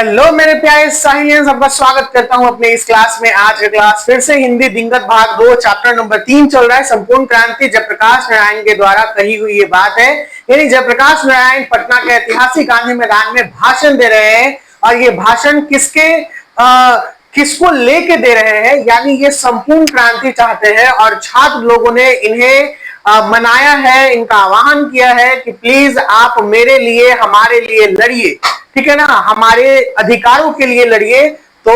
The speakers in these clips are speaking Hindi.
हेलो मेरे प्यारे साहिलियंस, आपका स्वागत करता हूं अपने इस क्लास में। आज का क्लास फिर से हिंदी दिग्गज भाग 2 चैप्टर नंबर 3 चल रहा है। संपूर्ण क्रांति जयप्रकाश नारायण के द्वारा कही हुई ये बात है, यानी जयप्रकाश नारायण पटना के ऐतिहासिक गांधी मैदान में भाषण दे रहे हैं। और ये भाषण किसको लेके दे रहे हैं, यानी ये संपूर्ण क्रांति चाहते हैं और छात्र लोगों ने इन्हें मनाया है, इनका आह्वान किया है कि प्लीज आप मेरे लिए, हमारे लिए लड़िए, ठीक है ना, हमारे अधिकारों के लिए लड़िए। तो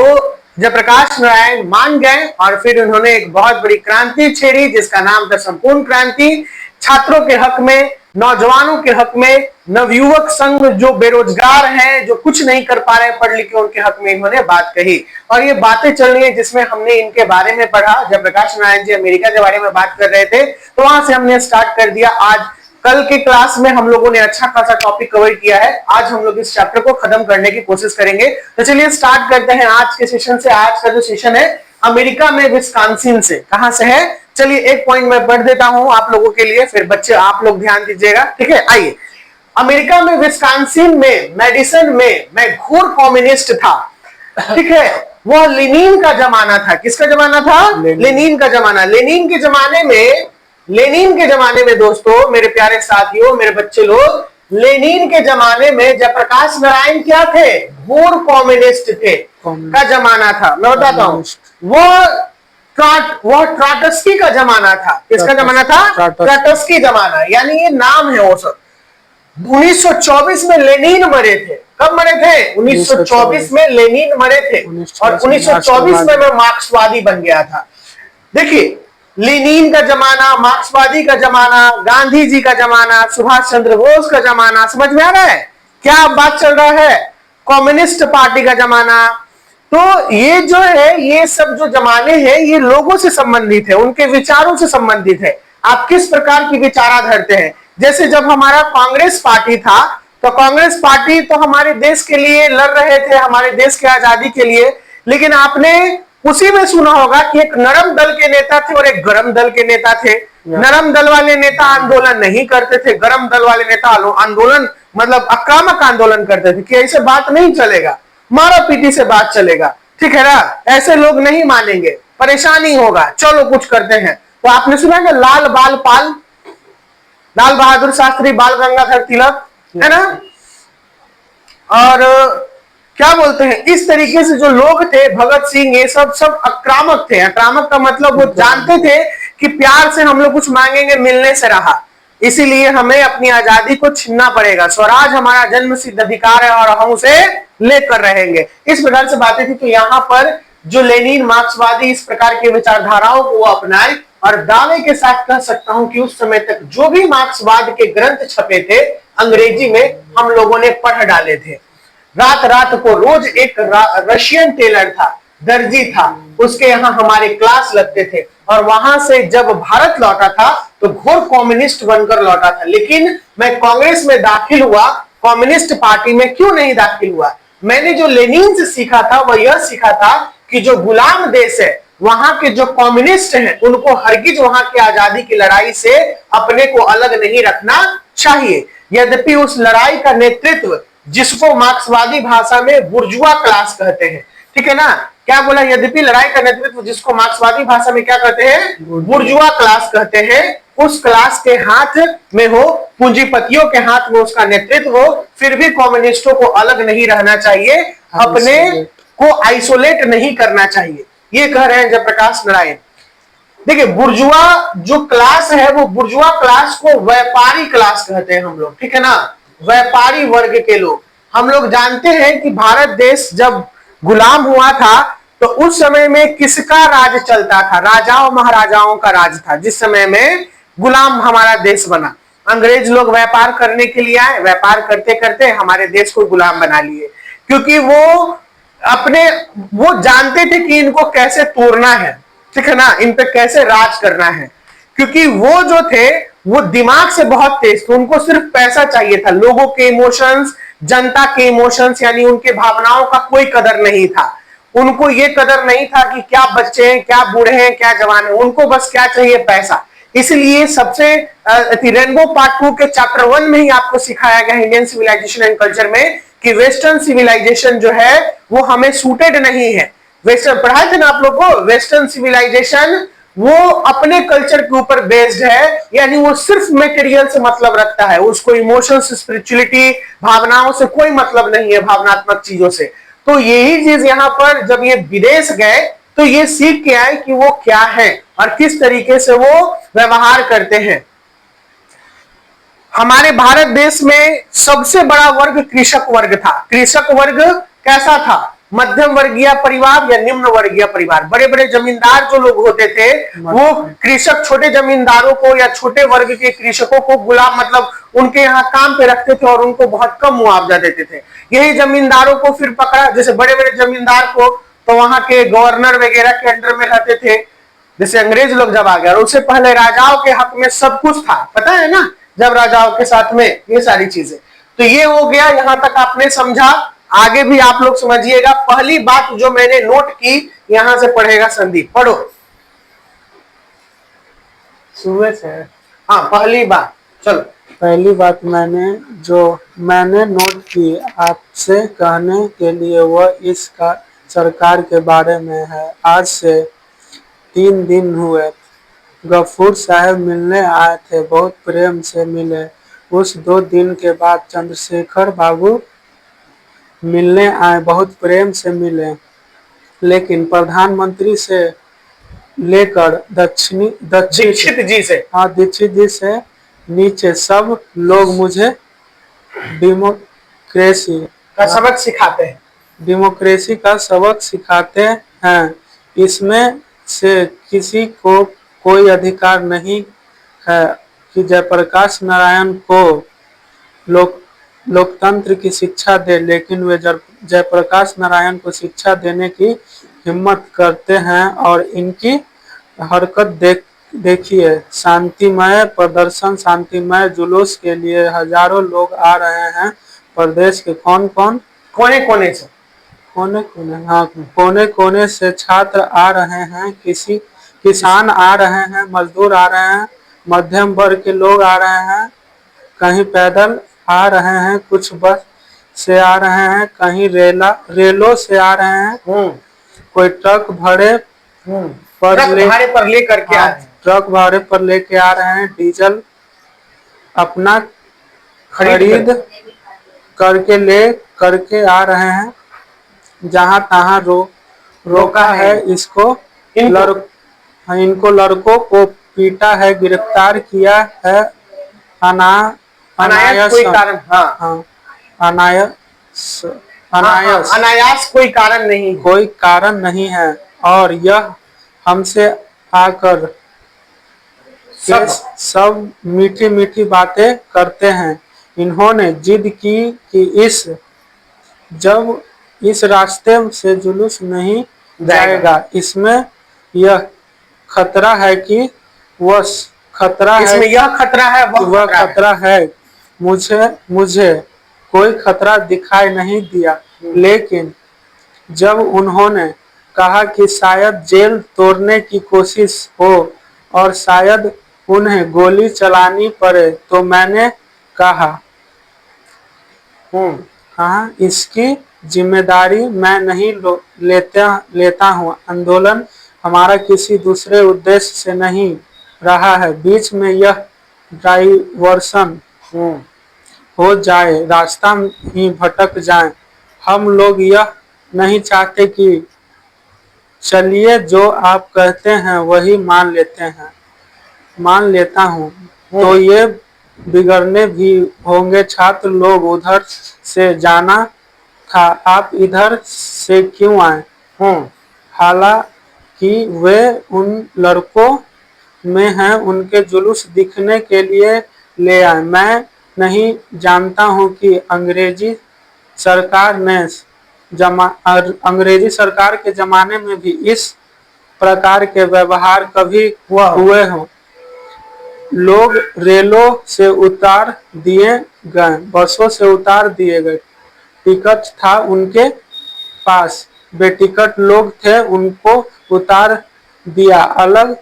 जयप्रकाश नारायण मान गए और फिर उन्होंने एक बहुत बड़ी क्रांति छेड़ी जिसका नाम था संपूर्ण क्रांति। छात्रों के हक में, नौजवानों के हक में, नवयुवक संघ जो बेरोजगार हैं, जो कुछ नहीं कर पा रहे पढ़ लिख के, उनके हक में इन्होंने बात कही। और ये बातें चल रही है जिसमें हमने इनके बारे में पढ़ा। जयप्रकाश नारायण जी अमेरिका के बारे में बात कर रहे थे, तो वहां से हमने स्टार्ट कर दिया। आज कल के क्लास में हम लोगों ने अच्छा खासा टॉपिक कवर किया है। आज हम लोग इस चैप्टर को खत्म करने की कोशिश करेंगे। तो चलिए स्टार्ट करते हैं आज के सेशन से। आज का जो सेशन है अमेरिका में विस्कॉन्सिन से, कहां से है, चलिए एक पॉइंट मैं पढ़ देता हूं आप लोगों के लिए, फिर बच्चे आप लोग ध्यान दीजिएगा, ठीक है। आइए, अमेरिका में विस्कॉन्सिन में मेडिसन में मैं घोर कम्युनिस्ट था, ठीक है। वह लेनिन का जमाना था। किसका जमाना था? लेनिन का जमाना। लेनिन के जमाने में दोस्तों, मेरे प्यारे साथियों, मेरे बच्चे लोग, लेनिन के जमाने में जयप्रकाश नारायण क्या थे? घोर कम्युनिस्ट थे का जमाना था। मैं बताता हूं, वो ट्राटस्की का जमाना था। किसका जमाना था? ट्राटस्की जमाना, यानी ये नाम है वो सब। 1924 में लेनिन मरे थे। कब मरे थे? 1924 में लेनिन मरे थे और 1924 में मैं मार्क्सवादी बन गया था। देखिए, लेनिन का जमाना, मार्क्सवादी का जमाना, गांधी जी का जमाना, सुभाष चंद्र बोस का जमाना, समझ में आ रहा है क्या बात चल रहा है? कम्युनिस्ट पार्टी का जमाना। तो ये जो है, ये सब जो जमाने हैं, ये लोगों से संबंधित है, उनके विचारों से संबंधित है। आप किस प्रकार की विचारधारा हैं। जैसे जब हमारा कांग्रेस पार्टी था, तो कांग्रेस पार्टी तो हमारे देश के लिए लड़ रहे थे, हमारे देश की आजादी के लिए। लेकिन आपने उसी में सुना होगा कि एक नरम दल के नेता थे और एक गरम दल के नेता थे। नरम दल वाले नेता आंदोलन नहीं करते थे, गरम दल वाले नेता आंदोलन मतलब आक्रामक आंदोलन करते थे कि ऐसे बात नहीं चलेगा, मारा पीटी से बात चलेगा, ठीक है ना, ऐसे लोग नहीं मानेंगे, परेशानी होगा, चलो कुछ करते हैं। तो आपने सुना है लाल बाल पाल, लाल बहादुर शास्त्री, बाल गंगाधर तिलक, है ना, और क्या बोलते हैं, इस तरीके से जो लोग थे, भगत सिंह, ये सब आक्रामक थे। आक्रामक का मतलब वो जानते थे कि प्यार से हम लोग कुछ मांगेंगे, मिलने से रहा, इसीलिए हमें अपनी आजादी को छीनना पड़ेगा। स्वराज हमारा जन्म सिद्ध अधिकार है और हम उसे लेकर रहेंगे, इस प्रकार से बातें थी। तो यहाँ पर जो लेनिन, मार्क्सवादी, इस प्रकार की विचारधाराओं को वो अपनाए और दावे के साथ कह सकता हूं कि उस समय तक जो भी मार्क्सवाद के ग्रंथ छपे थे अंग्रेजी में, हम लोगों ने पढ़ डाले थे। रात रात को रोज एक रशियन टेलर था, दर्जी था, उसके यहाँ हमारे क्लास लगते थे। और वहां से जब भारत लौटा था तो घोर कम्युनिस्ट बनकर लौटा था। लेकिन मैं कांग्रेस में दाखिल हुआ, कम्युनिस्ट पार्टी में क्यों नहीं दाखिल हुआ? मैंने जो लेनिन से सीखा था वह यह सीखा था कि जो गुलाम देश है, वहां के जो कम्युनिस्ट हैं, उनको हरगिज वहां की आजादी की लड़ाई से अपने को अलग नहीं रखना चाहिए। यद्यपि उस लड़ाई का नेतृत्व, जिसको मार्क्सवादी भाषा में बुर्जुआ क्लास कहते हैं, ठीक है ना, क्या बोला? यद्यपि लड़ाई का नेतृत्व, जिसको मार्क्सवादी भाषा में क्या कहते हैं? बुर्जुआ क्लास कहते हैं, उस क्लास के हाथ में हो, पूंजीपतियों के हाथ में उसका नेतृत्व हो, फिर भी कम्युनिस्टों को अलग नहीं रहना चाहिए, अपने को आइसोलेट नहीं करना चाहिए, ये कह रहे हैं जयप्रकाश नारायण। देखिए, बुर्जुआ जो क्लास है, वो बुर्जुआ क्लास को व्यापारी क्लास कहते हैं हम लोग, ठीक है ना, व्यापारी वर्ग के लोग। हम लोग जानते हैं कि भारत देश जब गुलाम हुआ था तो उस समय में किसका राज चलता था? राजाओं महाराजाओं का राज था। जिस समय में गुलाम हमारा देश बना, अंग्रेज लोग व्यापार करने के लिए आए, व्यापार करते करते हमारे देश को गुलाम बना लिए, क्योंकि वो जानते थे कि इनको कैसे तोड़ना है, ठीक है ना, इन पे कैसे राज करना है। क्योंकि वो जो थे वो दिमाग से बहुत तेज थे, उनको सिर्फ पैसा चाहिए था, लोगों के इमोशंस, जनता के इमोशंस, यानी उनके भावनाओं का कोई कदर नहीं था। उनको ये कदर नहीं था कि क्या बच्चे हैं, क्या बूढ़े हैं, क्या जवान हैं, उनको बस क्या चाहिए? पैसा। इसलिए सबसे रेनबो पार्ट 2 के चैप्टर 1 में ही आपको सिखाया गया इंडियन सिविलाइजेशन एंड कल्चर में कि वेस्टर्न सिविलाइजेशन जो है वो हमें सूटेड नहीं है। वेस्टर्न पढ़ाए थे ना आप लोग को, वेस्टर्न सिविलाइजेशन वो अपने कल्चर के ऊपर बेस्ड है, यानी वो सिर्फ मटेरियल से मतलब रखता है, उसको इमोशंस, स्पिरिचुअलिटी, भावनाओं से कोई मतलब नहीं है, भावनात्मक चीजों से। तो यही चीज यहाँ पर जब ये विदेश गए तो ये सीख के आए कि वो क्या है और किस तरीके से वो व्यवहार करते हैं। हमारे भारत देश में सबसे बड़ा वर्ग कृषक वर्ग था। कृषक वर्ग कैसा था? मध्यम वर्गीय परिवार या निम्न वर्गीय परिवार। बड़े बड़े जमींदार जो लोग होते थे वो कृषक छोटे जमींदारों को या छोटे वर्ग के कृषकों को गुलाम मतलब उनके यहाँ काम पे रखते थे और उनको बहुत कम मुआवजा देते थे। यही जमींदारों को फिर पकड़ा, जैसे बड़े बड़े जमींदार को तो वहां के गवर्नर वगैरह के अंडर में रहते थे। जैसे अंग्रेज लोग जब आ गए, और उससे पहले राजाओं के हक में सब कुछ था, पता है ना, जब राजाओं के साथ में ये सारी चीजें। तो ये हो गया, यहां तक आपने समझा। आगे भी आप लोग समझिएगा। पहली बात जो मैंने नोट की, यहां से पढ़ेगा संदीप, पढ़ो सुबह से। हाँ, पहली बात, चलो। पहली बात मैंने नोट की आपसे कहने के लिए वह इस सरकार के बारे में है। आज से 3 दिन हुए गफूर साहब मिलने आए थे, बहुत प्रेम से मिले। उस 2 दिन के बाद चंद्रशेखर बाबू मिलने आए, बहुत प्रेम से मिले। लेकिन प्रधानमंत्री से लेकर दीक्षित जी से नीचे सब लोग मुझे डेमोक्रेसी का सबक सिखाते हैं। इसमें से किसी को कोई अधिकार नहीं है कि जयप्रकाश नारायण को लोकतंत्र की शिक्षा दे, लेकिन वे जयप्रकाश नारायण को शिक्षा देने की हिम्मत करते हैं। और इनकी हरकत देखिए, शांतिमय प्रदर्शन, शांतिमय जुलूस के लिए हजारों लोग आ रहे हैं। प्रदेश के कोने कोने से छात्र आ रहे हैं, किसान आ रहे हैं, मजदूर आ रहे हैं, मध्यम वर्ग के लोग आ रहे हैं, कहीं पैदल आ रहे हैं, कुछ बस से आ रहे हैं, कहीं रेलों से आ रहे हैं, कोई ट्रक भाड़े पर लेके आ रहे हैं, डीजल अपना खरीद करके आ रहे हैं। जहां तहां रोका है इनको लड़कों को पीटा है, गिरफ्तार किया है। अनायास कोई कारण नहीं है। और यह हमसे आकर सब मीठी मीठी बातें करते हैं। इन्होंने जिद की कि जब इस रास्ते से जुलूस नहीं जाएगा, इसमें यह खतरा है कि वह खतरा है। मुझे कोई खतरा दिखाई नहीं दिया, लेकिन जब उन्होंने कहा कि शायद जेल तोड़ने की कोशिश हो और शायद उन्हें गोली चलानी पड़े, तो मैंने कहा हाँ, इसकी जिम्मेदारी मैं नहीं लेता हूँ। आंदोलन हमारा किसी दूसरे उद्देश्य से नहीं रहा है। बीच में यह डाइवर्सन हो जाए, रास्ता ही भटक जाए। हम लोग यह नहीं चाहते कि चलिए जो आप कहते हैं वही मान लेता हूँ। तो ये बिगड़ने भी होंगे। छात्र लोग उधर से जाना था, आप इधर से क्यों आए? हालांकि वे उन लड़कों में हैं, उनके जुलूस दिखने के लिए ले आए। मैं नहीं जानता हूँ कि अंग्रेजी सरकार के जमाने में भी इस प्रकार के व्यवहार कभी हुए हों। लोग रेलों से उतार दिए गए, बसों से उतार दिए गए, टिकट था उनके पास, बेटिकट लोग थे, उनको उतार दिया अलग।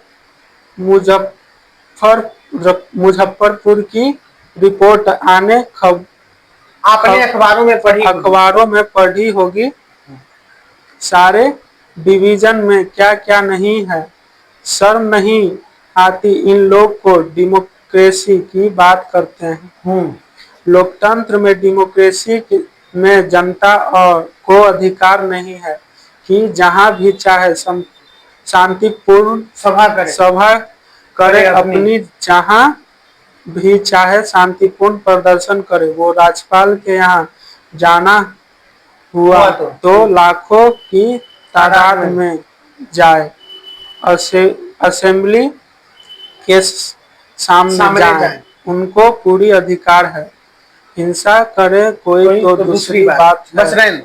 मुजफ्फरपुर की रिपोर्ट आपने अखबारों में पढ़ी होगी। अखबारों में पढ़ी होगी। सारे डिवीजन में क्या क्या नहीं है। शर्म नहीं आती इन लोग को, डेमोक्रेसी की बात करते हैं। लोकतंत्र में में जनता और को अधिकार नहीं है कि जहां भी चाहे शांतिपूर्ण सभा करे अपनी, जहां भी चाहे शांतिपूर्ण प्रदर्शन करे। वो राज्यपाल के यहाँ जाना हुआ तो लाखों की तादाद में जाए, असेंबली के सामने जाए, उनको पूरी अधिकार है। हिंसा करे कोई तो दूसरी बात है। बस रहने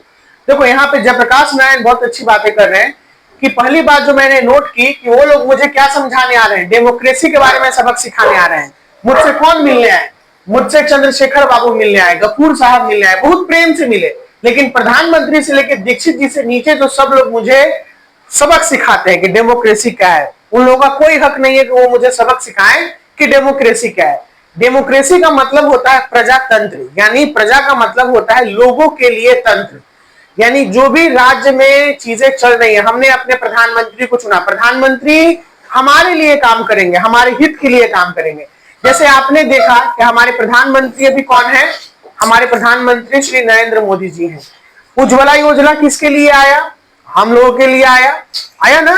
देखो, यहाँ पे जयप्रकाश नारायण बहुत अच्छी बातें कर रहे हैं कि पहली बात जो मैंने नोट की कि वो लोग मुझे क्या समझाने आ रहे हैं, डेमोक्रेसी के बारे में सबक सिखाने आ रहे हैं। मुझसे कौन मिलने आए? मुझसे चंद्रशेखर बाबू मिलने आए, गफूर साहब मिलने आए, बहुत प्रेम से मिले। लेकिन प्रधानमंत्री से लेकर दीक्षित जी से नीचे जो सब लोग मुझे सबक सिखाते हैं कि डेमोक्रेसी क्या है, उन लोगों का कोई हक नहीं है कि वो मुझे सबक सिखाएं कि डेमोक्रेसी क्या है। डेमोक्रेसी का मतलब होता है प्रजातंत्र, यानी प्रजा का मतलब होता है लोगों के लिए तंत्र। यानी जो भी राज्य में चीजें चल रही है, हमने अपने प्रधानमंत्री को चुना, प्रधानमंत्री हमारे लिए काम करेंगे, हमारे हित के लिए काम करेंगे। जैसे आपने देखा कि हमारे प्रधानमंत्री अभी कौन है? हमारे प्रधानमंत्री श्री नरेंद्र मोदी जी हैं। उज्ज्वला योजना किसके लिए आया? हम लोगों के लिए आया ना।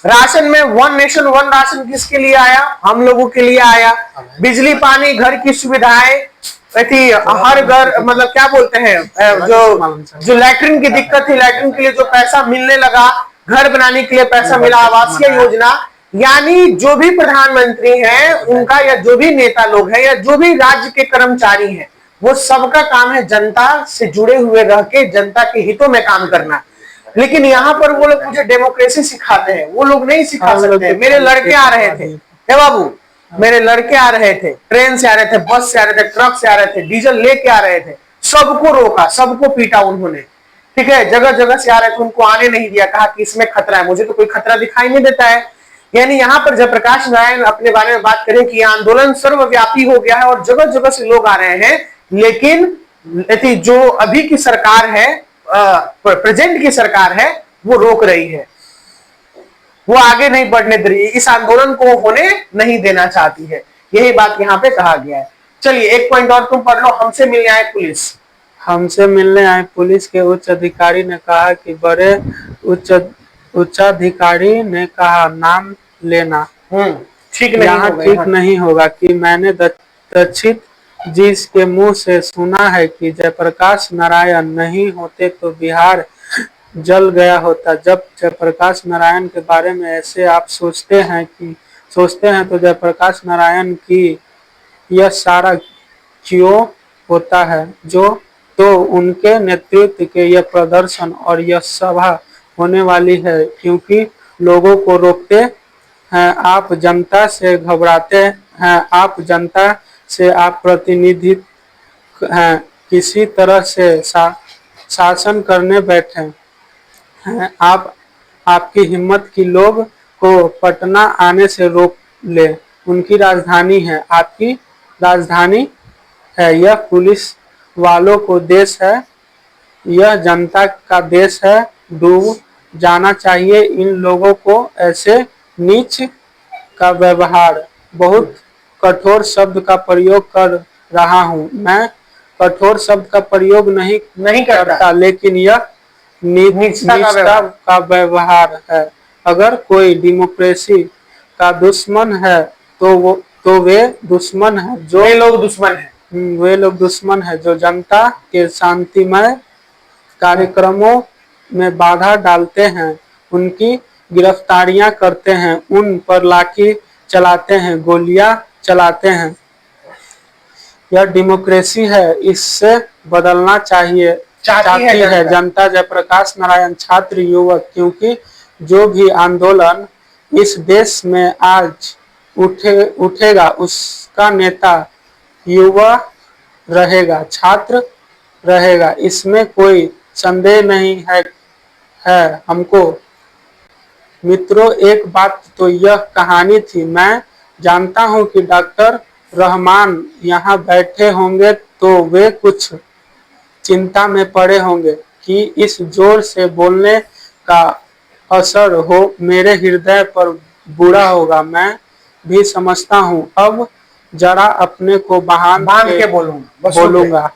राशन में वन नेशन वन राशन किसके लिए आया? हम लोगों के लिए आया। बिजली पानी घर की सुविधाएं हर घर, मतलब क्या बोलते हैं, जो लैट्रिन की दिक्कत थी, लैट्रिन के लिए जो पैसा मिलने लगा, घर बनाने के लिए पैसा मिला, आवासीय योजना। यानी जो भी प्रधानमंत्री हैं उनका, या जो भी नेता लोग हैं, या जो भी राज्य के कर्मचारी हैं, वो सबका काम है जनता से जुड़े हुए रह के जनता के हितों में काम करना। लेकिन यहाँ पर वो लोग मुझे डेमोक्रेसी सिखाते हैं, वो लोग नहीं सिखा सकते। मेरे लड़के आ रहे थे, हे बाबू, मेरे लड़के आ रहे थे, ट्रेन से आ रहे थे, बस से आ रहे थे, ट्रक से आ रहे थे, डीजल लेके आ रहे थे, सबको रोका, सबको पीटा उन्होंने, ठीक है। जगह जगह से आ रहे थे, उनको आने नहीं दिया, कहा कि इसमें खतरा है। मुझे तो कोई खतरा दिखाई नहीं देता है। यानी यहाँ पर जयप्रकाश नारायण अपने बारे में बात करें कि आंदोलन सर्वव्यापी हो गया है और जगह जगह से लोग आ रहे हैं, लेकिन जो अभी की सरकार है, प्रेजेंट की सरकार है, वो रोक रही है, वो आगे नहीं बढ़ने दे रही है, इस आंदोलन को होने नहीं देना चाहती है। यही बात यहाँ पे कहा गया है। चलिए एक पॉइंट और तुम पढ़ लो। हमसे मिलने आए पुलिस। हमसे मिलने आए पुलिस के उच्च अधिकारी ने कहा कि बड़े उच्चाधिकारी ने कहा नाम लेना ठीक नहीं होगा कि मैंने दीक्षित जी के मुंह से सुना है कि जयप्रकाश नारायण नहीं होते तो बिहार जल गया होता। जब जयप्रकाश नारायण के बारे में ऐसे आप सोचते हैं तो जयप्रकाश नारायण की यह सारा क्यों होता है? तो उनके नेतृत्व के यह प्रदर्शन और यह सभा होने वाली है क्योंकि लोगों को रोकते हैं। आप जनता से घबराते हैं, आप जनता से आप प्रतिनिधित्व हैं, किसी तरह से शासन करने बैठे हैं। आपकी हिम्मत की लोग को पटना आने से रोक ले। उनकी राजधानी है, आपकी राजधानी है। यह पुलिस वालों को देश है, यह जनता का देश है। डूब जाना चाहिए इन लोगों को। ऐसे नीच का व्यवहार। बहुत कठोर शब्द का प्रयोग कर रहा हूँ मैं, कठोर शब्द का प्रयोग नहीं करता, लेकिन यह नीचता का व्यवहार है। अगर कोई डेमोक्रेसी का दुश्मन है तो वे दुश्मन है जो वे लोग दुश्मन है जो जनता के शांतिमय कार्यक्रमों में बाधा डालते हैं, उनकी गिरफ्तारियां करते हैं, उन पर लाठी चलाते हैं, गोलियां चलाते हैं। यह डेमोक्रेसी है, इससे बदलना चाहती है जनता। जयप्रकाश नारायण छात्र युवक, क्योंकि जो भी आंदोलन इस देश में आज उठेगा उसका नेता युवा रहेगा, छात्र रहेगा, इसमें कोई संदेह नहीं है हमको। मित्रों, एक बात तो यह कहानी थी। मैं जानता हूं कि डॉक्टर रहमान यहाँ बैठे होंगे तो वे कुछ चिंता में पड़े होंगे कि इस जोर से बोलने का असर हो मेरे हृदय पर बुरा होगा। मैं भी समझता हूँ, अब जरा अपने को बांध के बोलूंगा बोलूंगा।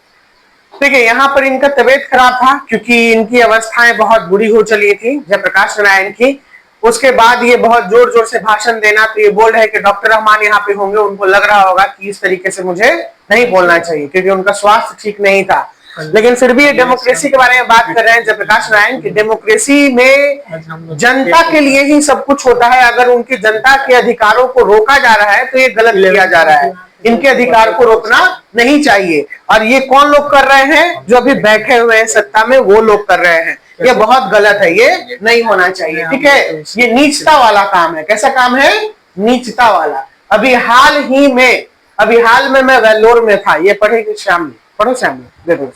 ठीक है, यहाँ पर इनका तबीयत खराब था क्योंकि इनकी अवस्थाएं बहुत बुरी हो चली थी जयप्रकाश नारायण की। उसके बाद ये बहुत जोर जोर से भाषण देना, तो ये बोल रहे कि डॉक्टर रहमान यहाँ पे होंगे, उनको लग रहा होगा कि इस तरीके से मुझे नहीं बोलना चाहिए क्योंकि उनका स्वास्थ्य ठीक नहीं था। लेकिन फिर भी ये डेमोक्रेसी के बारे में बात कर रहे हैं जयप्रकाश नारायण की। डेमोक्रेसी में जनता के लिए ही सब कुछ होता है। अगर उनकी जनता के अधिकारों को रोका जा रहा है तो ये गलत किया जा रहा है। इनके अधिकार को रोकना नहीं चाहिए। और ये कौन लोग कर रहे हैं? जो अभी बैठे हुए हैं सत्ता में, वो लोग कर रहे हैं। ये बहुत गलत है, ये नहीं होना चाहिए। ठीक है, ये नीचता वाला काम है। कैसा काम है? नीचता वाला। अभी हाल में मैं वेल्लोर में था, ये पढ़ेगी श्याम, पढ़ो श्याम, देखो।